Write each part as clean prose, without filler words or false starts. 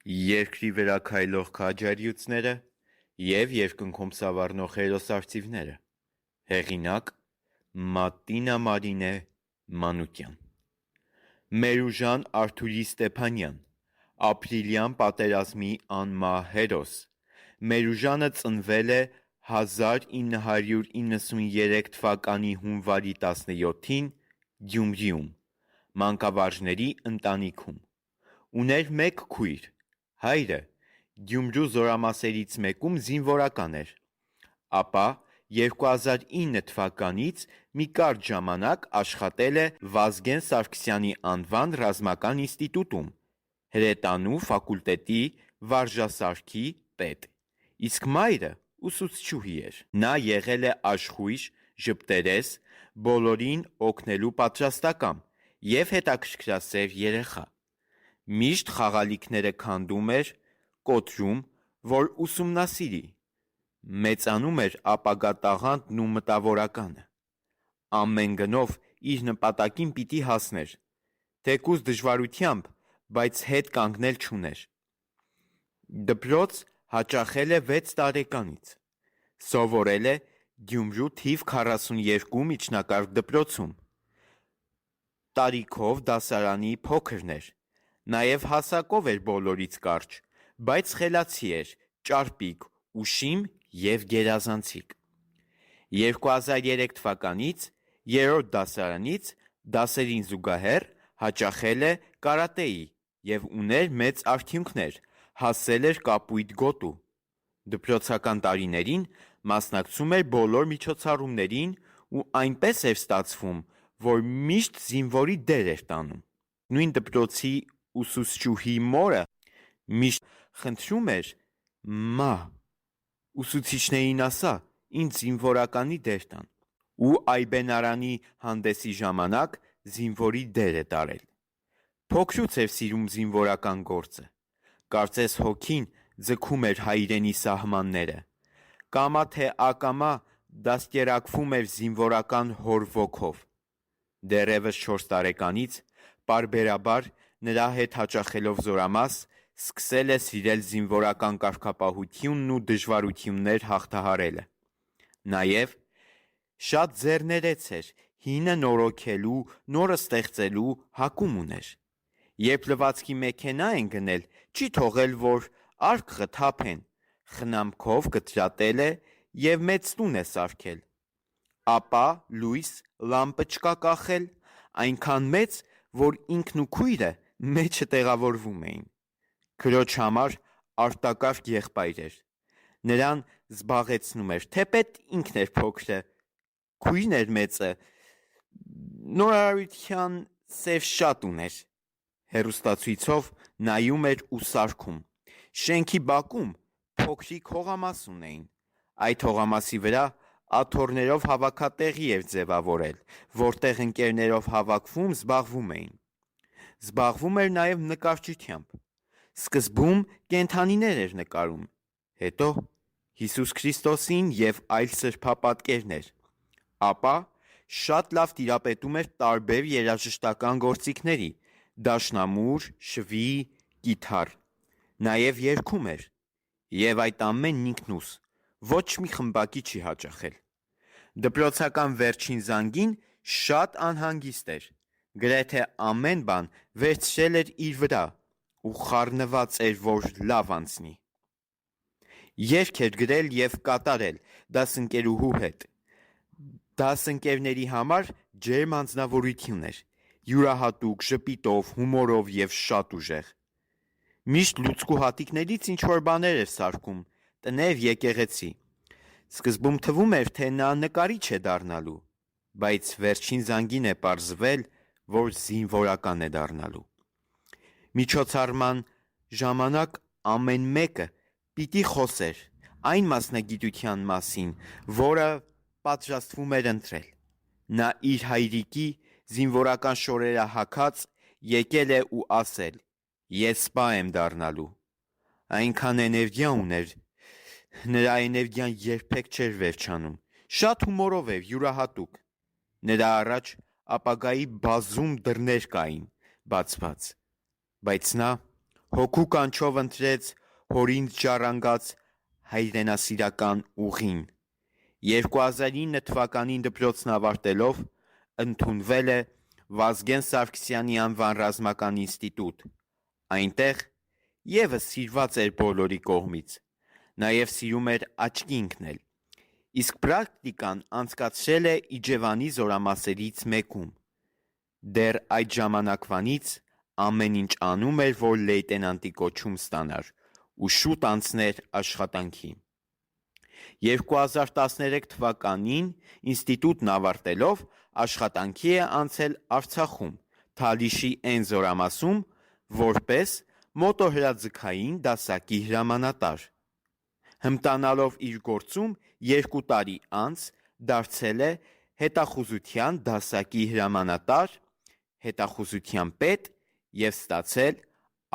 Երկրի վրա քայլող քաջարիությունները և երկնքում սավառնող հերոսարծիվները։ Հեղինակ Մատինա Մարինե Մանուկյան։ Մերուժան Արթուրի Ստեփանյան, ապրիլյան պատերազմի անմահ հերոս։ Մերուժանը ծնվել է 1993 թվականի հունվարի 17-ին Գյումրիում, մանկավարժների ընտանիքում։ Ուներ մեկ քույր, հայրը Գյումրու զորամասերից մեկում զինվորական էր, ապա 2009 թվականից մի կարճ ժամանակ աշխատել է Վազգեն Սարգսյանի անվան ռազմական ինստիտուտում, հրետանու ֆակուլտետի վարժասարքի պետ, իսկ մայրը ուսուցչուհի էր։ Նա եղել է աշխույժ, ժպտերես, բոլորին օգնելու պատրաստակամ և հետաքրքրասեր երեխա։ Միշտ խաղալիքները քանդում էր, կոտրում, որ ուսումնասիրի։ Մեծանում էր ապագա տաղանդն ու մտավորականը։ Ամեն գնով իր նպատակին պիտի հասներ, թեկուզ դժվարությամբ, բայց հետ կանգնել չուներ։ Դպրոց հաճախել է 6 տարեկանից։ Սովորել է Գյումրու թիվ 42 միջնակարգ դպրոցում։ Տարիքով դասարանի փոքրն էր, նաև հասակով էր բոլորից կարճ, բայց խելացի էր, ճարպիկ, ուշիմ և գերազանցիկ։ 2003 թվականից երրորդ դասարանից դասերին զուգահեռ հաճախել է կարատեի և ուներ մեծ արդյունքներ, հասել էր կապույտ գոտու։ Դպրոցական տարիներին մասնակցում էր բոլոր միջոցառումներին ու այնպես էր ստացվում, որ միշտ զինվորի դեր էր տանում։ Նույն դպրոցի ուսուցչուհի մորը միշտ խնդրում էր. «Մա, ուսուցիչներին ասա, ինձ զինվորականի դեր տան»։ Ու այբենարանի հանդեսի ժամանակ զինվորի դեր է տարել։ Փոքրուց էր սիրում զինվորական գործը։ Կարծես հոգին ձգում էր հայրենի սահմանները։ Կամա թե ակամա դաստիարակվում էր զինվորական հոր ոգով։ Դեռևս 4 տարեկանից պարբերաբար նրա հետ հաճախելով զորամաս սկսել է սիրել զինվորական կարգապահությունն ու դժվարություններ հաղթահարելը։ Նաև շատ ձեռներեց էր, հինը նորոգելու, նորը ստեղծելու հակում ուներ։ Երբ լվացքի մեքենա են գնել, չի թողել, որ արկղը թափեն, խնամքով կտրատել է և մեծ տուն է սարքել։ Ապա լույս, լամպաճկա կախել, այնքան մեծ, որ ինքն ու քույրը մեջը տեղավորվում էին։ Քրոջ համար արտակարգ եղբայր էր։ Նրան զբաղեցնում էր, թեպետ ինքն էր փոքրը, քույրն էր մեծը, նորարարության սև շատ ուներ։ Հեռուստացույցով նայում էր ու սարքում։ Շենքի բակում փոքրիկ հողամաս ունեին։ Այդ հողամասի վրա աթոռներով հավաքատեղի էր ձևավորել, որտեղ ընկերներով հավաքվում զբաղվում էին։ Զբաղվում էր նաև նկարչությամբ։ Սկզբում կենդանիներ էր նկարում, հետո Հիսուս Քրիստոսին և այլ սրբապատկերներ, ապա շատ լավ տիրապետում էր տարբեր երաժշտական գործիքների՝ դաշնամուր, շվի, կիթառ։ Նաև երգում էր։ Եվ այդ ամենն ինքնուս, ոչ մի խմբակի չի հաճախել։ Դպրոցական վերջին զանգին շատ անհանգիստ էր, գրեթե ամեն բան վերցրել էր իր վրա ու խառնված էր, որ լավ անցնի։ Երգ էր գրել և կատարել դասընկերուհու հետ։ Դասընկերների համար ջերմ անձնավորություն էր, յուրահատուկ, ժպիտով, հումորով և շատ ուժեղ։ Միշտ լուցկու հատիկներից ինչ-որ բաներ էր սարքում, տներ, եկեղեցի։ Սկզբում թվում էր, թե նա նկարիչ է դառնալու, բայց վերջին զանգին է պարզվել, որ զինվորական է դառնալու։ Միջոցառման ժամանակ ամեն մեկը պիտի խոսեր այն մասնագիտության մասին, որը պատրաստվում էր ընտրել։ Նա իր հայրիկի զինվորական շորերը հագած եկել է ու ասել. «Ես սպա եմ դառնալու»։ Այնքան էներգիա ուներ, նրա էներգիան երբեք չէր վերջանում։ Շատ հումորով էր, յուրահատուկ։ Նրա առաջ ապագայի բազում դռներ կային բացված, բայց նա հոգու կանչով ընտրեց հորինց ժառանգած հայրենասիրական ուղին։ 2009 թվականին դպրոցն ավարտելով ընդունվել է Վազգեն Սարգսյանի անվան ռազմական ինստիտուտ։ Այնտեղ ևս սիրված էր բոլորի կողմից, նաև սիրում էր աչքի ընկնել, իսկ պրակտիկան անցկացրել է Իջևանի զորամասերից մեկում։ Դեռ այդ ժամանակվանից ամեն ինչ անում էր, որ լեյտենանտի կոչում ստանար ու շուտ անցներ աշխատանքի։ 2013 թվականին ինստիտուտն ավարտելով աշխատանքի է անցել Արցախում, Թալիշի Էն զորամասում, որպես մոտոհրաձգային դասակի հրամանատար։ Հմտանալով իր գործում 2 տարի անց դարձել է հետախուզության դասակի հրամանատար, հետախուզության պետ և ստացել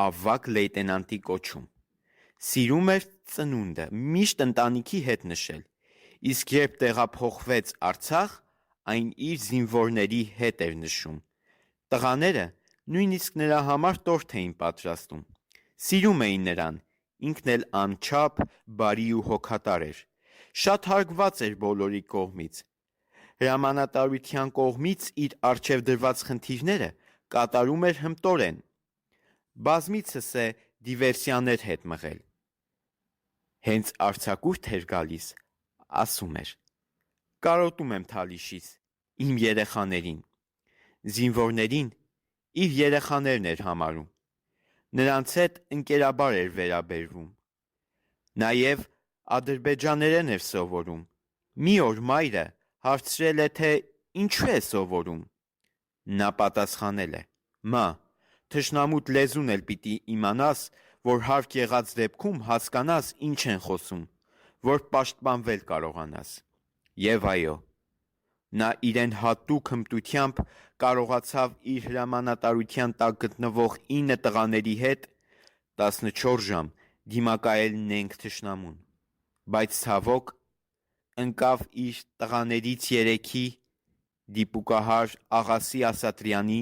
ավագ լեյտենանտի կոչում։ Սիրում էր ծնունդը, միշտ ընտանիքի հետ նշել, իսկ երբ տեղափոխվեց Արցախ, այն իր զինվորների հետ էր նշում։ Տղաները նույնիսկ նրա համար տորթ էին պատրաստում։ Սիրում էին նրան, ինքն էլ անչափ բարի ու հոգատար էր։ Շատ հարգված էր բոլորի կողմից։ Հրամանատարության կողմից իր առջև դրված խնդիրները կատարում էր հմտորեն։ Բազմիցս է դիվերսիաներ հետ մղել։ Հենց արձակուրդ էր գալիս, ասում էր. «Կարոտում եմ Թալիշից, իմ երեխաներին»։ Զինվորներին իր երեխաներն էր համարում։ Նրանց հետ ընկերաբար էր վերաբերվում։ Նաև ադրբեջաներեն էր սովորում։ Մի օր մայրը հարցրել է, թե ինչու է սովորում։ Նա պատասխանել է. «Մա, թշնամուդ լեզուն էլ պիտի իմանաս, որ հարկ եղած դեպքում հասկանաս ինչ են խոսում, որ պաշտպանվել կարողանաս»։ Եվ այո, նա իրեն հատուկ հմտությամբ կարողացավ իր հրամանատարության տակ գտնվող 9 տղաների հետ 14 ժամ դիմակայել նենգ թշնամուն, բայց ցավոք ընկավ իր տղաներից 3-ի՝ դիպուկահար Աղասի Ասատրյանի,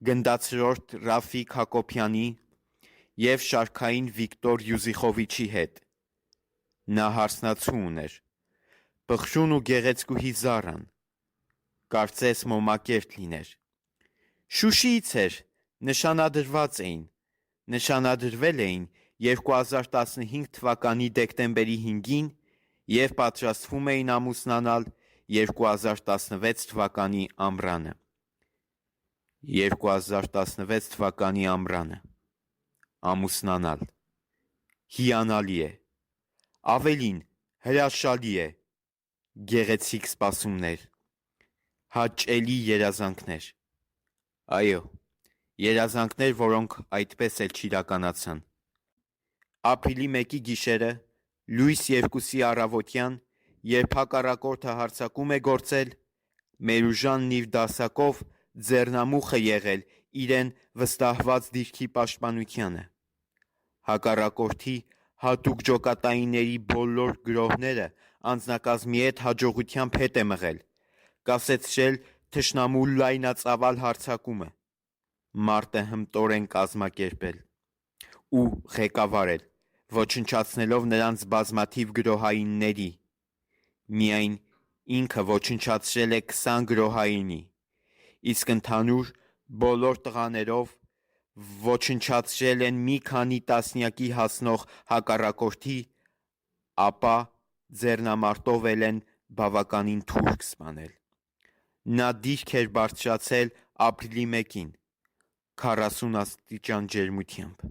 գնդացրորդ Ռաֆիկ Հակոբյանի և շարքային Վիկտոր Յուզիխովիչի հետ։ Նա հարսնացու ուներ, բխրուն ու գեղեցկուհի Զառան, կարծես Մոմակերտ լիներ։ Շուշիից էր, նշանադրվել էին 2015 թվականի դեկտեմբերի 5-ին և պատրաստվում էին ամուսնանալ 2016 թվականի ամռանը։ 2016 թվականի ամռանը ամուսնանալ հիանալի է, ավելին հրաշալի է, գեղեցիկ սպասումներ, հաճելի երազանքներ։ Այո, երազանքներ, որոնք այդպես էլ չիրականացան։ Ապրիլի 1-ի գիշերը, լույս 2-ի առավոտյան, երբ հակառակորդը հարձակում է գործել, մեր ուժանն իր դասակով ձեռնամուխ է եղել իրեն վստահված դիրքի պաշտպանությանը։ Հակառակորդի հատուկ ջոկատայինների բոլոր գրոհները անձնակազմի հետ հաջողությամբ հետ է մղել, կասեցրել թշնամու լայնածավալ հարձակումը, մարտը հմտորեն կազմակերպել ու ղեկավարել, ոչնչացնելով նրանց բազմաթիվ գրոհայինների։ Միայն ինքը ոչնչացրել է 20 գրոհայինի, իսկ ընդհանուր բոլոր տղաներով ոչնչացրել են մի քանի տասնյակի հասնող հակառակորդի, ապա ձեռնամարտով են բավականին թուրք սպանել։ Նա դիրք էր բարձրացել ապրիլի 1-ին 40 աստիճան ջերմությամբ։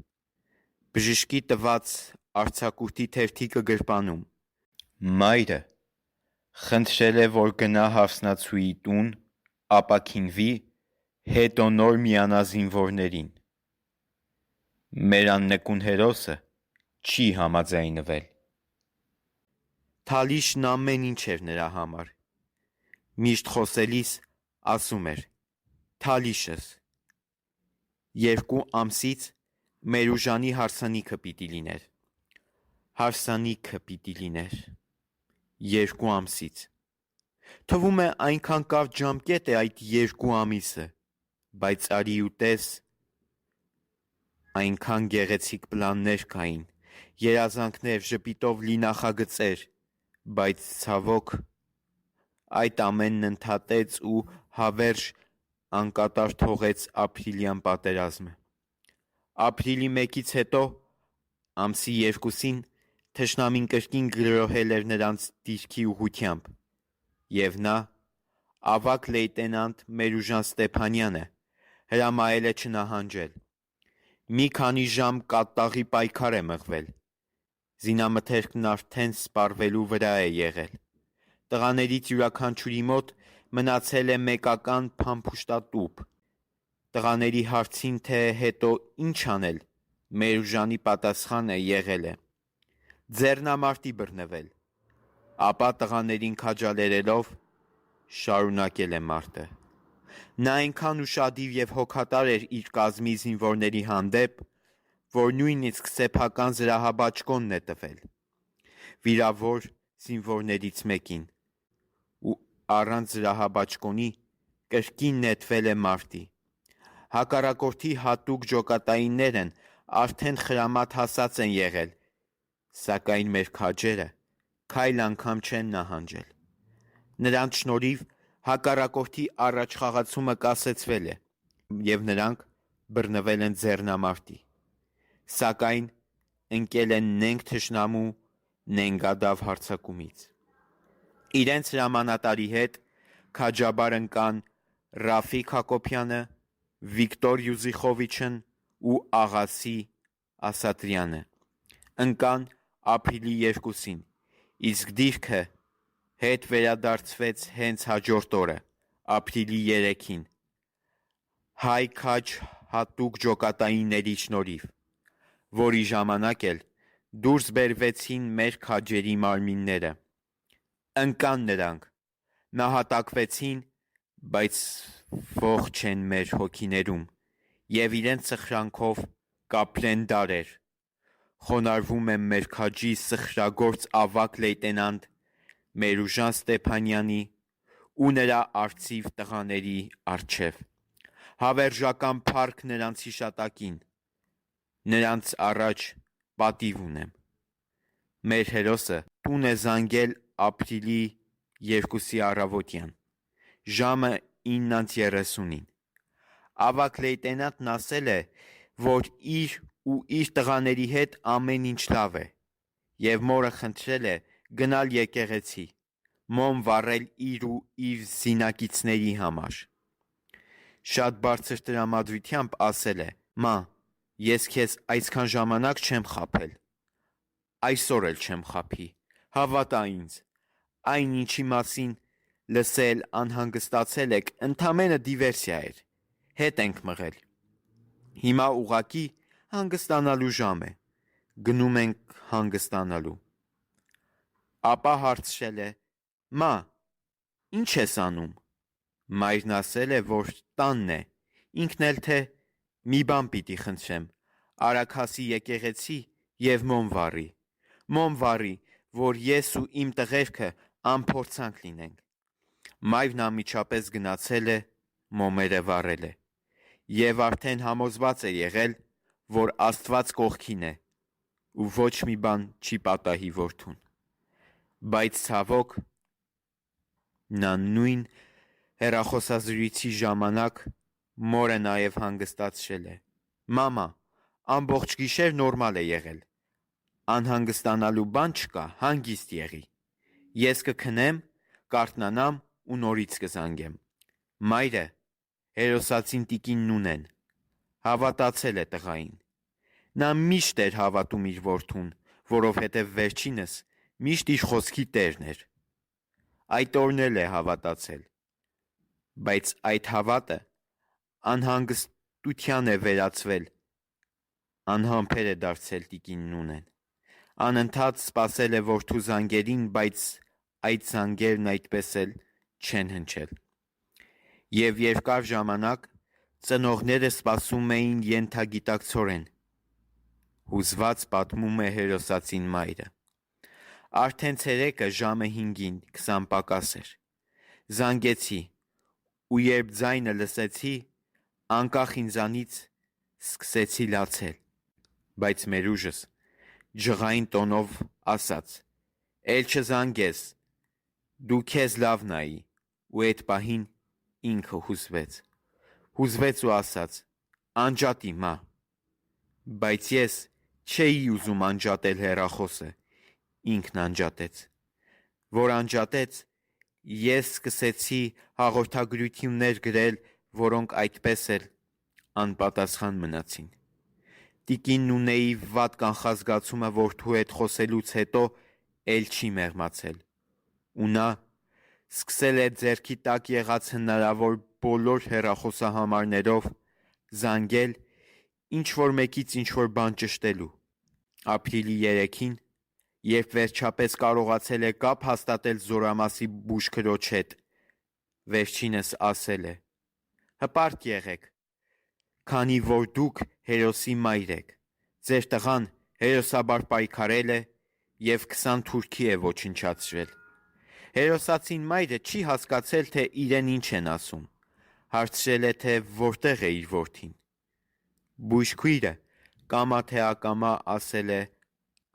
Բժշկի տված արձակուրդի թերթիկը գրպանում։ Մայրը խնդրել է, որ գնա հարսնացուի տուն, ապաքինվի, հետո նոր միանա զինվորներին։ Մեր աննկուն հերոսը չի համաձայնվել։ Թալիշն ամեն ինչ էր նրա համար։ Միշտ խոսելիս ասում էր. «Թալիշս, 2 ամսից մեր ուժանի հարսանիքը պիտի լիներ։ Հարսանիքը պիտի լիներ 2 ամսից։ Թվում է այնքան կարճ ժամկետ է այդ 2 ամիսը, բայց արի ու տես, այնքան գեղեցիկ պլաններ կային, երազանքներ, ժպիտով լի նախագծեր, բայց ցավոք այդ ամենն ընդհատեց ու հավերժ անկատար թողեց ապրիլյան պատերազմը։ Ապրիլի 1-ից հետո ամսի 2-ին թշնամին կրկին գրոհել էր նրանց դիրքի ուղղությամբ, և նա, ավագ լեյտենանտ Մերուժան Ստեփանյանը, հրամայել է չնահանջել։ Մի քանի ժամ կատաղի պայքար է մղվել։ Զինամթերքն արդեն սպառվելու վրա է եղել։ Տղաներից յուրաքանչյուրի մոտ մնացել է մեկական փամփուշտատուփ։ Տղաների հարցին, թե հետո ինչ անել, Մերուժանի պատասխանը եղել է. ձեռնամարտի բռնվել, ապա տղաներին քաջալերելով շարունակել է մարտը։ Նա այնքան ուշադիր և հոգատար էր իր կազմի զինվորների հանդեպ, որ նույնիսկ սեփական զրահաբաճկոնն է տվել վիրավոր զինվորներից մեկին ու առանց զրահաբաճկոնի կրկին նետվել է մարտի։ Հակառակորդի հատուկ ջոկատայիններն արդեն խրամատ հասած են եղել, սակայն մեր քաջերը քայլ անգամ չեն նահանջել։ Նրանց շնորհիվ հակառակորդի առաջխաղացումը կասեցվել է, և նրանք բռնվել են ձեռնամարտի, սակայն ընկել են նենգ թշնամու նենգադավ հարձակումից։ Իրենց հրամանատարի հետ քաջաբար ընկան Ռաֆիկ Հակոբյանը, Վիկտոր Յուզիխովիչն ու Աղասի Ասատրյանը։ Ընկան ապրիլի 2-ին, իսկ դիրքը հետ վերադարձվեց հենց հաջորդ օրը, ապրիլի 3-ին, հայ քաջ հատուկ ջոկատայինների շնորհիվ, որի ժամանակ էլ դուրս բերվեցին մեր քաջերի մարմինները։ Ընկան նրանք, նահատակվեցին, բայց ողջ են մեր հոգիներում, և իրենց սխրանքով կապրեն դարեր։ Խոնարհվում եմ մեր քաջի սխրագործ ավագ լեյտենանտ Մերուժան Ստեփանյանի ու նրա արծիվ տղաների առջև։ Հավերժական փառք նրանց հիշատակին։ Նրանց առաջ պատիվ ունեմ։ Մեր հերոսը տուն է զանգել ապրիլի 2-ի առավոտյան, ժամը 9:30-ին։ Ավագ լեյտենանտն ասել է, որ իր ու իր տղաների հետ ամեն ինչ լավ է, և մորը խնդրել է գնալ եկեղեցի, մոմ վառել իր ու իր զինակիցների համար։ Շատ բարձր տրամադրությամբ ասել է. «Մա, ես քեզ այսքան ժամանակ չեմ խաբել, այսօր էլ չեմ խաբի, հավատա ինձ, այն ինչի մասին լսել, անհանգստացել եք, ընդամենը դիվերսիա էր, հետ ենք մղել, հիմա ուղղակի հանգստանալու ժամ է, գնում ենք հանգստանալու»։ Ապա հարցրել է. «Մա, ի՞նչ ես անում»։ Մայրն ասել է, որ տանն է, ինքն էլ թե մի բան պիտի խնդրեմ, արագ հասի եկեղեցի և մոմ վառի, որ ես ու իմ տղերքը անփորձանք լինենք։ Մայրն անմիջապես գնացել է, մոմերը վառել է, և արդեն համոզված է եղել, որ Աստված կողքին է ու ոչ մի բան չի պատահի որդուն։ Բայց ցավոք, նա նույն հեռախոսազրույցի ժամանակ մորը նաև հանգստացրել է. «Մամա, ամբողջ գիշեր նորմալ է եղել, անհանգստանալու բան չկա, հանգիստ եղի, ես կքնեմ, կարթնանամ ու նորից կզանգեմ»։ Մայրը, հերոսացին տիկին Նունեն, հավատացել է տղային։ Նա միշտ էր հավատում իր որդուն, որովհետև վերջինս միշտ իր խոսքի տերն էր։ Այդ օրն էլ է հավատացել, բայց այդ հավատը անհանգստության է վերածվել, անհամբեր է դարձել տիկին Նունեն։ Անընդհատ սպասել է որդու զանգերին, բայց այդ զանգերն այդպես էլ չեն հնչել։ Եվ երկար ժամանակ ծնողները սպասում էին ենթագիտակցորեն, հուզված պատմում է հերոսացին մայրը։ Արդեն ցերեկը ժամը 5:20 պակաս էր։ Զանգեցի, ու երբ ձայնը լսեցի, անկախ ինձանից սկսեցի լացել։ Բայց մեր ուժս ջղային տոնով ասաց. «Էլ չզանգես, դու քեզ լավ նայի», ու այդ պահին ինքը հուզվեց ու ասաց. «Անջատի մա»։ Բայց ես չէի ուզում անջատել հեռախոսը, ինքն անջատեց։ Որ անջատեց, ես սկսեցի հաղորդագրություններ գրել, որոնք այդպես էլ անպատասխան մնացին։ Տիկին Նունեի վատ կանխազգացումը որդու հետ խոսելուց հետո էլ չի մեղմացել, ու նա սկսել է ձեռքի տակ եղած հնարավոր բոլոր հեռախոսահամարներով զանգել ինչ-որ մեկից ինչ-որ բան ճշտելու։ Ապրիլի 3-ին, երբ վերջապես կարողացել է կապ հաստատել Զորամասի բուժքրոջ հետ, վերջինս ասել է. «Հպարտ եղեք, քանի որ դուք հերոսի մայր եք, ձեր տղան հերոսաբար պայքարել է և 20 թուրքի է ոչնչացրել»։ Հերոսացին մայրը չի հասկացել, թե իրեն ինչ են ասում, հարցրել է, թե որտեղ է իր որդին։ Բուժքույրը կամա թե ակամա ասել է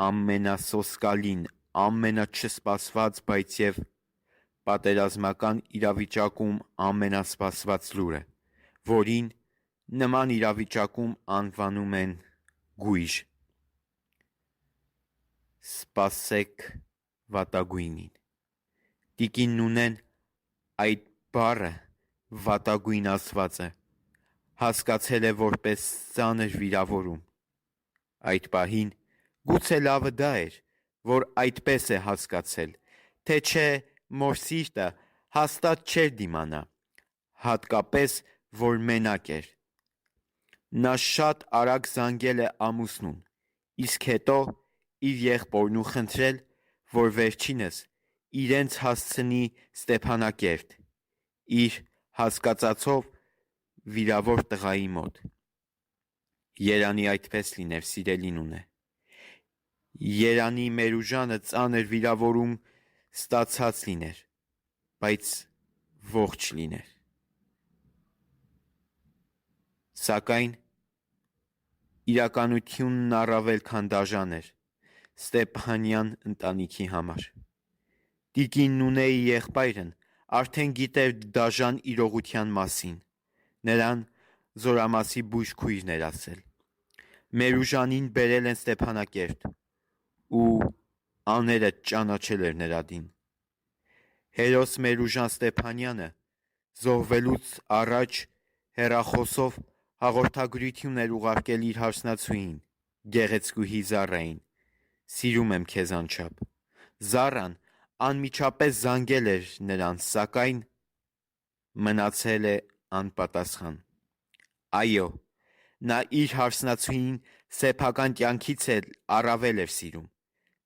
ամենասոսկալին, ամենաչսպասված, բայց և պատերազմական իրավիճակում ամենասպասված լուրը, որին նման իրավիճակում անվանում են գույժ. «Սպասեք վատագույնին»։ Տիկին Նունեն այդ բառը «վատագույն» ասվածը հասկացել է որպես ծանր վիրավորում։ Այդ պահին գուցե լավը դա էր, որ այդպես է հասկացել, թե չէ մոր սիրտը հաստատ չէր դիմանա, հատկապես որ մենակ էր։ Նա շատ արագ զանգել է ամուսնուն, իսկ հետո իր եղբորն ու խնդրել, որ վերջինս իրենց հասցնի Ստեփանակերտ, իր հասկացածով վիրավոր տղայի մոտ։ Երանի այդպես լիներ, սիրելի Նունե։ Երանի Մերուժանը ծանր վիրավորում ստացած լիներ, բայց ողջ լիներ։ Սակայն իրականությունն առավել քան դաժան էր Ստեփանյան ընտանիքի համար։ Տիկին Նունեի եղբայրն արդեն գիտեր դաժան իրողության մասին, նրան Զորամասի բուժքույրն էր ասել։ Մերուժանին բերել են Ստեփանակերտ, ու աները ճանաչել էր նրա դին։ Հերոս Մերուժան Ստեփանյանը զոհվելուց առաջ հեռախոսով հաղորդագրություն էր ուղարկել իր հարսնացուին, գեղեցկուհի Զառային. «Սիրում եմ քեզ անչափ»։ Զառան անմիջապես զանգել էր նրան, սակայն մնացել է անպատասխան։ Այո, նա իր հարսնացուին սեփական կյանքից էլ առավել էր սիրում,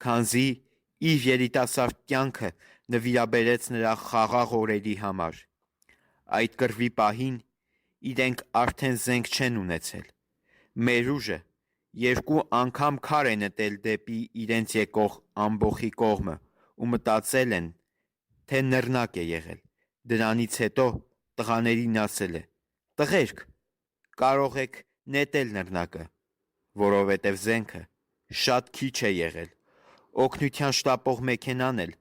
քանզի իր երիտասարդ կյանքը նվիրաբերեց նրա խաղաղ օրերի համար։ Այդ կռվի պահին իրենք արդեն զենք չեն ունեցել։ Մերուժը 2 անգամ քար է նետել դեպի իրենց եկող ամբոխի կողմը ու մտածել են, թե նռնակ է եղել։ Դրանից հետո տղաներին ասել է. «Տղերք, կարող եք նետել նռնակը, որովհետև զենքը շատ քիչ է եղել»։ Օգնության շտապող մեքենան էլ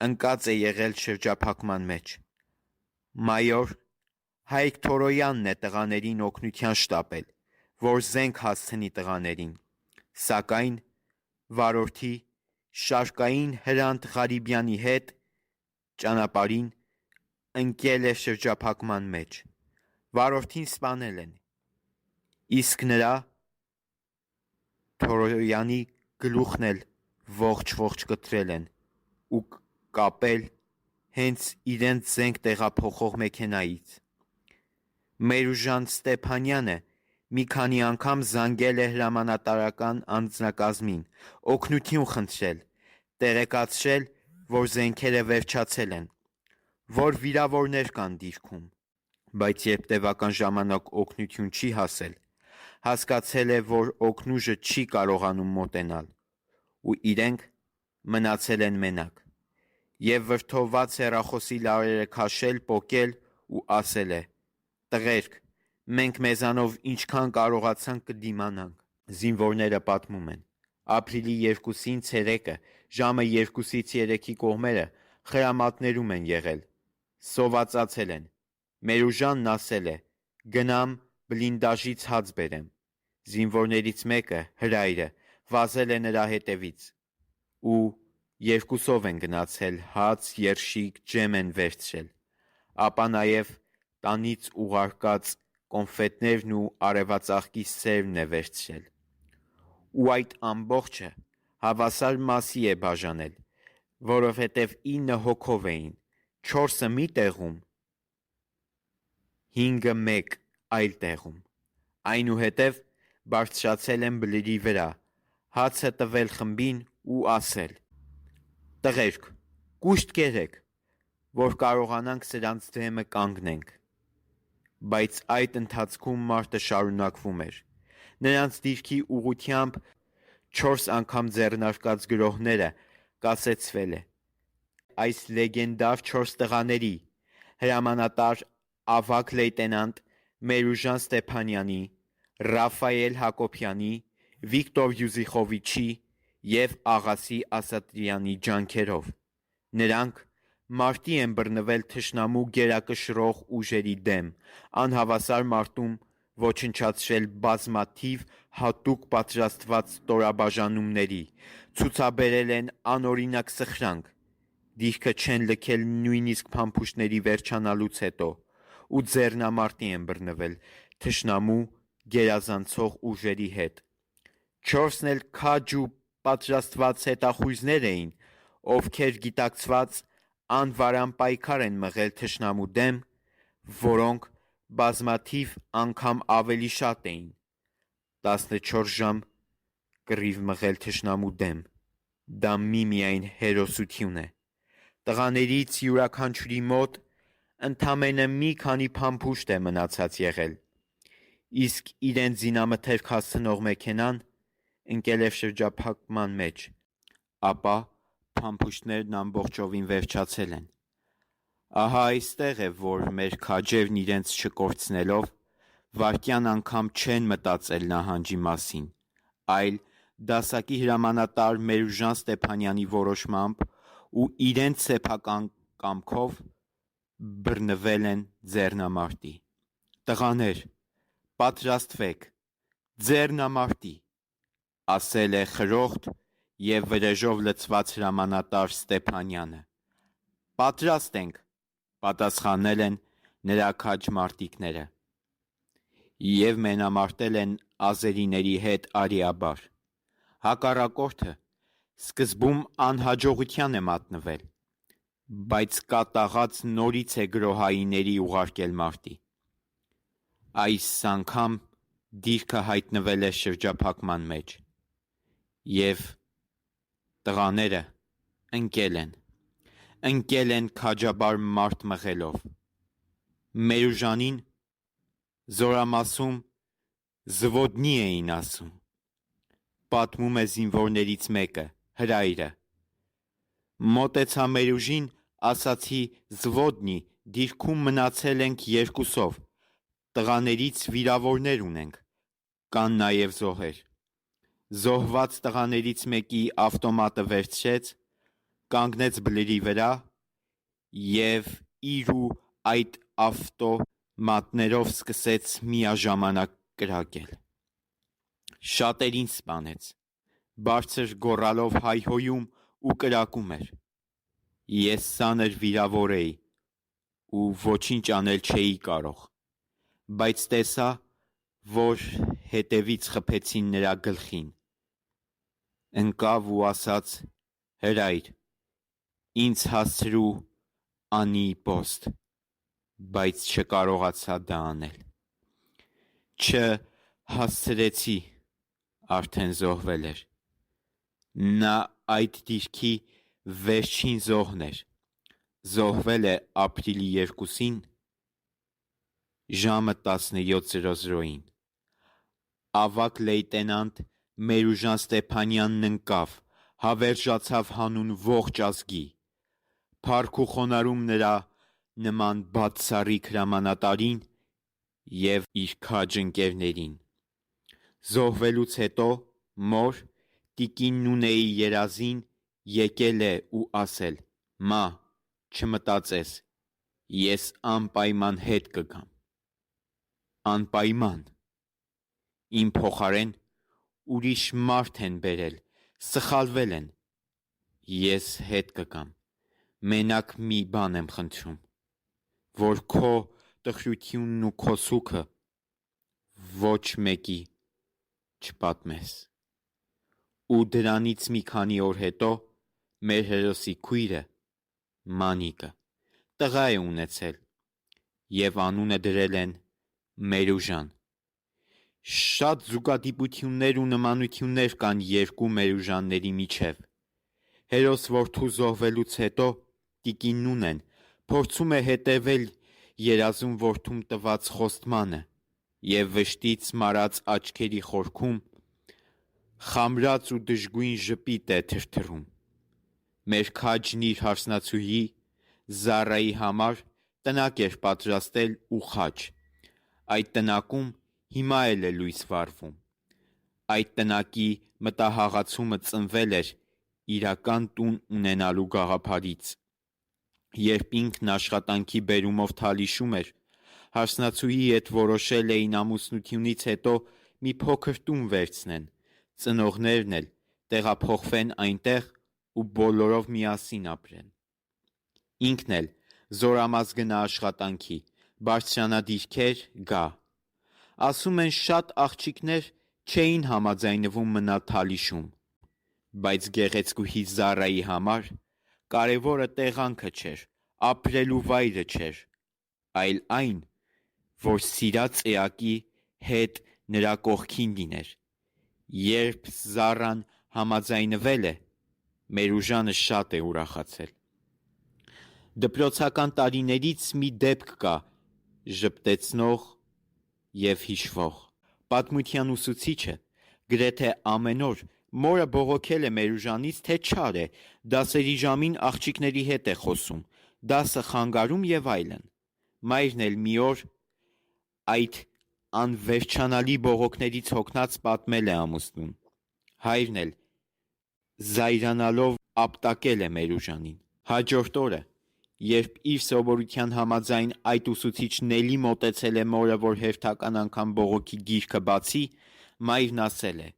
ընկած է եղել շրջափակման մեջ։ Մայոր Հայկ Թորոյանն է տղաներին օգնության շտապել, որ զենք հասցնի տղաներին, սակայն վարորդի Շարքային Հրանտ Ղարիբյանի հետ ճանապարհին ընկել է շրջափակման մեջ։ Վարորդին սպանել են, իսկ նրա Թորոյանի գլուխն էլ ողջ կտրել են ու կապել հենց իրենց զենք տեղափոխող մեքենայից։ Մերուժան Ստեփանյանը մի քանի անգամ զանգել է հրամանատարական անձնակազմին, օգնություն խնդրել, տեղեկացրել, որ զենքերը վերջացել են, որ վիրավորներ կան դիրքում, բայց երբ տևական ժամանակ օգնություն չի հասել, հասկացել է, որ օգնուժը չի կարողանում մոտենալ, ու իրենք մնացել են մենակ, և վրդովված հեռախոսի լարերը քաշել, պոկել ու ասել է. «Տղերք, մենք մեզանով ինչքան կարողացանք կդիմանանք»։ Զինվորները պատմում են. ապրիլի 2-ին ցերեկը ժամը 2-ից 3-ի կողմերը խրամատներում են եղել, սովածացել են, մեր ուժանն ասել է, գնամ բլինդաժից հաց բերեմ, զինվորներից մեկը, հրայրը, վազել է նրա հետևից, ու երկուսով են գնացել, հաց, երշիկ, ջեմ են վերցրել, ապա նաև տանից ուղարկած կոնֆետներն ու արևածաղկի սերմն է վերցրել, ու այդ ամբողջը հավասար մասի է բաժանել, որովհետև 9 հոգով էին, 4-ը մի տեղում, 5-ը մեկ այլ տեղում, այնուհետև բարձրացել են բլրի վրա, հացը տվել խմբին ու ասել. տղերք, կուշտ կերեք, որ կարողանանք սրանց դեմը կանգնենք, բայց այդ ընթացքում մարտը շարունակվում էր, նրանց դիրքի ուղղությամբ 4 անգամ ձեռնարկած գրոհները կասեցվել է, այս լեգենդար 4 տղաների, հրամանատար ավագ լեյտենանտ Մերուժան Ստեփանյանի, Ռաֆայել Հակոբյանի, Վիկտոր Յուզիխովիչի և Աղասի Ասատրյանի ջանքերով, նրանք մարտի են բռնվել թշնամու գերակշռող ուժերի դեմ, անհավասար մարտում ոչնչացրել բազմաթիվ հատուկ պատրաստված ստորաբաժանումների, ցուցաբերել են անօրինակ սխրանք, դիրքը չեն լքել նույնիսկ փամփուշտների վերջանալուց հետո ու ձեռնամարտի են բռնվել թշնամու գերազանցող ուժերի հետ, 4-ն էլ քաջ ու պատրաստված հետախույզներ էին, ովքեր գիտակցված անվարան պայքար են մղել թշնամու դեմ, որոնք բազմաթիվ անգամ ավելի շատ էին, 14 ժամ կռիվ մղել թշնամու դեմ, դա միմիայն հերոսություն է, տղաներից յուրաքանչյուրի մոտ ընդամենը մի քանի փամփուշտ է մնացած եղել, իսկ իրենց զինամթերք հասցնող մեքենան ընկել է շրջափակման մեջ, ապա փամփուշտներն ամբողջովին վերջացել են, ահա այստեղ է, որ մեր քաջերն իրենց չկորցնելով, վայրկյան անգամ չեն մտածել նահանջի մասին, այլ դասակի հրամանատար Մերուժան Ստեփանյանի որոշմամբ ու իրենց սեփական կամքով բռնվել են ձեռնամարտի, տղաներ, պատրաստվեք, ձեռնամարտի, ասել է խրոխտ և վրեժով լցված հրամանատար Ստեփանյանը, պատրաստ ենք, պատասխանել են նրա քաջ մարտիկները, և մենամարտել են ազերիների հետ արիաբար, հակառակորդը սկզբում անհաջողության է մատնվել, բայց կատաղած նորից է գրոհայիների ուղարկել մարտի, այս անգամ դիրքը հայտնվել է շրջափակման մեջ, և տղաները ընկել են քաջաբար մարտ մղելով, Մերուժանին զորամասում զվոդնի էին ասում, պատմում է զինվորներից մեկը, հրայրը, մոտեցա Մերուժին, ասացի զվոդնի, դիրքում մնացել ենք 2-ով, տղաներից վիրավորներ ունենք, կան նաև զոհեր, զոհված տղաներից մեկի ավտոմատը վերցրեց, կանգնեց բլրի վրա և իր ու այդ ավտոմատներով սկսեց միաժամանակ կրակել, շատերին սպանեց, բարձր գոռալով հայհոյում ու կրակում էր, ես ծանր վիրավոր էի ու ոչինչ անել չէի կարող, բայց տեսա, որ հետևից խփեցին նրա գլխին, ընկավ ու ասաց, հրայր, ինձ հասցրու անի պոստ, բայց չկարողացա դա անել, չհասցրեցի, արդեն զոհվել էր, նա այդ դիրքի վերջին զոհն էր, զոհվել է ապրիլի 2-ին ժամը 17:00-ին, ավագ լեյտենանտ Մերուժան Ստեփանյանն ընկավ, հավերժացավ հանուն ողջ ազգի, փառք ու խոնարհում նրա նման բացառիկ հրամանատարին և իր քաջ ընկերներին, Զոհվելուց հետո մոր տիկին Նունեի երազին եկել է ու ասել. «Մա, չմտածես, ես անպայման հետ կգամ»։ Անպայման։ Իմ փոխարեն ուրիշ մարդ են բերել, սխալվել են։ Ես հետ կգամ, մենակ մի բան եմ խնդրում, որ քո տխրությունն ու քո սուգը ոչ մեկի չպատմես։ Ու դրանից մի քանի օր հետո մեր հերոսի քույրը Մանիկը տղա է ունեցել և անունը դրել են Մերուժան։ Շատ զուգադիպություններ ու նմանություններ կան երկու Մերուժանների միջև։ Հերոս որդու զոհվելուց հետո տիկին Նունեն փորձում է հետևել երազում որդուն տված խոստմանը և վշտից մարած աչքերի խորքում խամրած ու դժգույն ժպիտ է թրթռում։ Մեր քաջն իր հարսնացուի Զառայի համար տնակ էր պատրաստել ու խաչ։ Այդ տնակում հիմա էլ է լույս վառվում։ Այդ տնակի մտահաղացումը ծնվել էր իրական տուն ունենալու գաղափարից։ Երբ ինքն աշխատանքի բերումով թալիշում էր, հարսնացուի հետ որոշել էին ամուսնությունից հետո մի փոքր տուն վերցնեն, ծնողներն էլ տեղափոխվեն այնտեղ ու բոլորով միասին ապրեն։ Ինքն էլ զորամաս գնա աշխատանքի, բարձրանա դիրքեր, գա։ Ասում են շատ աղջիկներ չէին համաձայնվում մնալ թալիշում, բայց գեղեցկուհի Զառայի համար կարևորը տեղանքը չէր, ապրելու վայրը չէր, այլ այն, որ սիրած էակի հետ նրա կողքին լիներ։ Երբ Զառան համաձայնվել է, Մերուժանը շատ է ուրախացել։ Դպրոցական տարիներից մի դեպք կա ժպտեցնող և հիշվող։ Պատմության ուսուցիչը գրեթե ամեն օր մորը բողոքել է Մերուժանից, թե չար է, դասերի ժամին աղջիկների հետ է խոսում, դասը խանգարում և այլն։ Մայրն էլ մի օր այդ անվերջանալի բողոքներից հոգնած պատմել է ամուսնուն։ Հայրն էլ զայրանալով ապտակել է Մերուժանին։ Հաջորդ օրը, երբ իր սովորության համաձայն այդ ուսուցիչն էլի մոտեցել է մորը, որ հերթական անգամ բողոքի գիրքը բացի, մայրն ասել է.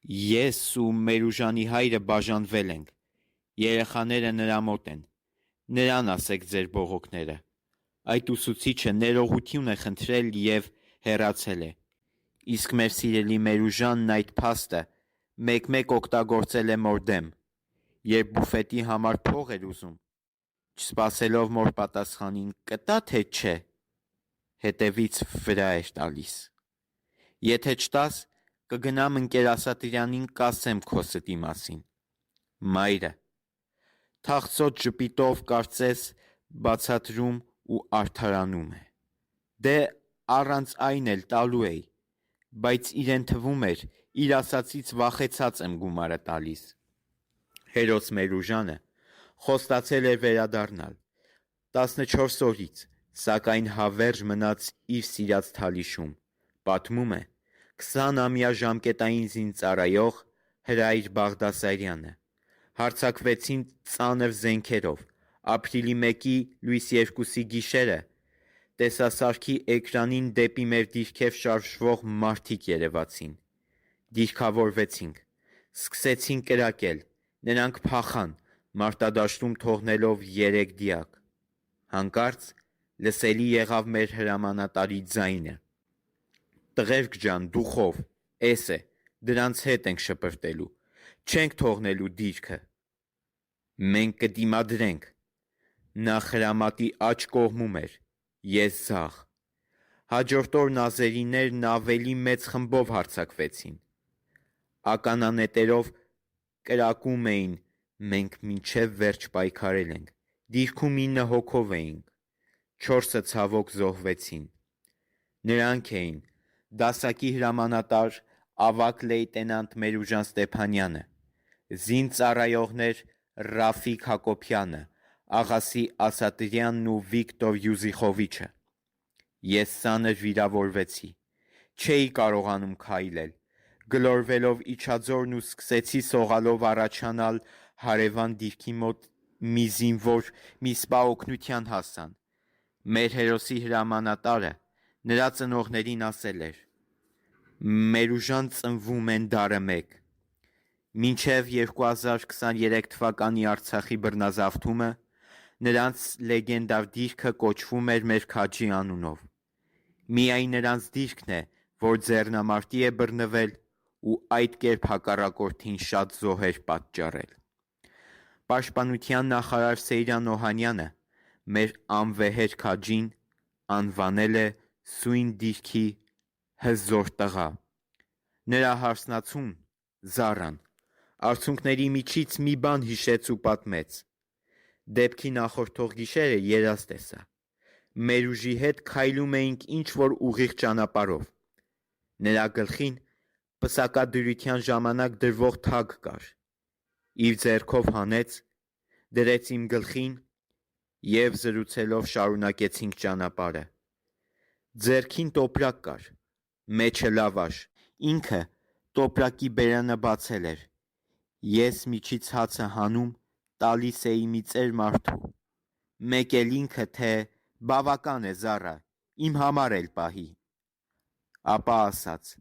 «Ես ու Մերուժանի հայրը բաժանվել ենք, երեխաները նրա մոտ են, նրան ասեք ձեր բողոքները»։ Այդ ուսուցիչը ներողություն է խնդրել և հեռացել է։ Իսկ մեր սիրելի Մերուժանն այդ փաստը մեկ-մեկ օգտագործել է մոր դեմ, երբ բուֆետի համար փող էր ուզում, չսպասելով մոր պատասխանին կտա թե չէ, հետևից վրա էր տալիս։ Եթե չտաս, կգնամ ընկեր Ասատրյանին կասեմ քո ստի մասին։ Մայրը թախծոտ ժպիտով կարծես բացատրում ու արդարանում է։ Դե առանց այն էլ տալու էի, բայց իրեն թվում էր իր ասածից վախեցած եմ գումարը տալիս։ Հերոս Մերուժանը խոստացել էր վերադառնալ 14 օրից, սակայն հավերժ մնաց իր սիրած թալիշում։ Պատմում է 20-ամյա ժամկետային զինծառայող Հրայր Բաղդասարյանը։ Հարձակվեցին ծանր զենքերով։ Ապրիլի 1-ի լույս 2-ի գիշերը տեսասարքի էկրանին դեպի մեր դիրքեր շարժվող մարդիկ երևացին։ Դիրքավորվեցինք, սկսեցին կրակել, նրանք փախան, մարտադաշտում թողնելով 3 դիակ։ Հանկարծ լսելի եղավ մեր հրամանատարի ձայնը. «Տղերք ջան, դուխով, էս է, դրանց հետ ենք շպրտելու, չենք թողնելու դիրքը»։ Մենք կդիմադրենք։ Նա խրամատի աջ կողմում էր, ես ձախ։ Հաջորդ օրն ազերիներն ավելի մեծ խմբով հարձակվեցին։ Ականանետերով կրակում էին. «Մենք մինչև վերջ պայքարել ենք»։ Դիրքում 9 հոգով էինք, 4-ը ցավոք զոհվեցին։ Նրանք էին դասակի հրամանատար ավագ լեյտենանտ Մերուժան Ստեփանյանը, զինծառայողներ Ռաֆիկ Հակոբյանը, Աղասի Ասատրյանն ու Վիկտոր Յուզիխովիչը։ Ես ծանր վիրավորվեցի։ Չէի կարողանում քայլել, գլորվելով իջաձորն ու սկսեցի սողալով առաջանալ հարևան դիրքի մոտ մի զինվոր մի սպա օգնության հասան։ Մեր հերոսի հրամանատարը նրա ծնողներին ասել էր. «Մեր ուժան ծնվում են դարը մեկ»։ Մինչև 2023 թվականի Արցախի բռնազավթումը նրանց լեգենդար դիրքը կոչվում էր մեր քաջի անունով։ Միայն նրանց դիրքն է, որ ձեռնամարտի է բռնվել ու այդ կերպ հակառակորդին շատ զոհեր պատճառել։ Պաշտպանության նախարար Սեյրան Օհանյանը մեր անվեհեր քաջին անվանել է սույն դիրքի հզոր տղա։ Նրա հարսնացուն Զարան արցունքների միջից մի բան հիշեց ու պատմեց. «Դեպքի նախորդող գիշերը երազ տեսա։ Մեր ուժի հետ քայլում էինք ինչ-որ ուղիղ ճանապարհով։ Նրա գլխին պսակադրության ժամանակ դրվող թագ կար։ Իր ձեռքով հանեց, դրեց իմ գլխին և զրուցելով շարունակեցինք ճանապարհը։ Ձեռքին տոպրակ կար, մեջը լավաշ, ինքը տոպրակի բերանը բացել էր։ Ես միջից հացը հանում, տալիս էի մի ծեր մարդու։ Մեկ էլ ինքը թե բավական է Զառա, իմ համար էլ պահի։ Ապա ասաց.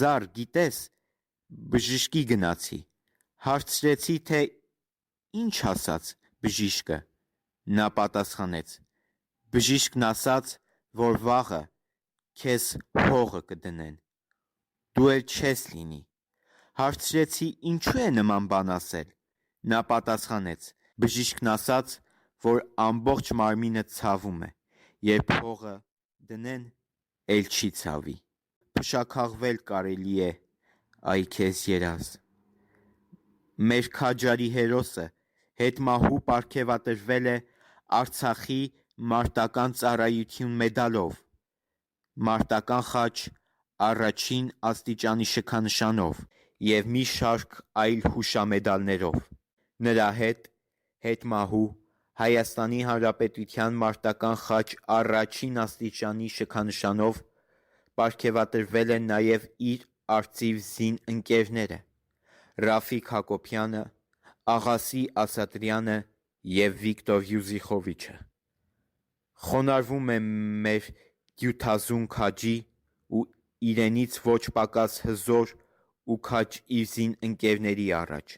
«Զար, գիտես, բժշկի գնացի, հարցրեցի, թե ինչ ասաց բժիշկը։ Նա պատասխանեց. բժիշկն ասաց, որ վաղը քեզ հողը կդնեն, դու էլ չես լինի։ Հարցրեցի, ինչու է նման բան ասել։ Նա պատասխանեց. բժիշկն ասաց, որ ամբողջ մարմինը ցավում է, երբ հողը դնեն, էլ չի ցավի։ Փշաքաղվել կարելի է, այ քեզ երազ»։ Մեր քաջարի հերոսը հետմահու պարգևատրվել է Արցախի մարտական ծառայություն մեդալով, մարտական խաչ առաջին աստիճանի շքանշանով և մի շարք այլ հուշամեդալներով։ Նրա հետ հետմահու Հայաստանի Հանրապետության մարտական խաչ առաջին աստիճանի շքանշանով պարգևատրվել են նաև իր արծիվ զինընկերները Ռաֆիկ Հակոբյանը, Աղասի Ասատրյանը և Վիկտոր Յուզիխովիչը։ Խոնարհվում եմ մեր գյուտազուն քաջի ու իրենից ոչ պակաս հզոր ու քաջ իր զինընկերների առաջ։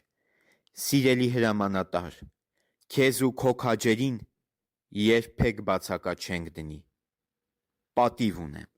Սիրելի հրամանատար, քեզ ու քո քաջերին երբեք բացակա չենք դնի։ Պատիվ ունեմ։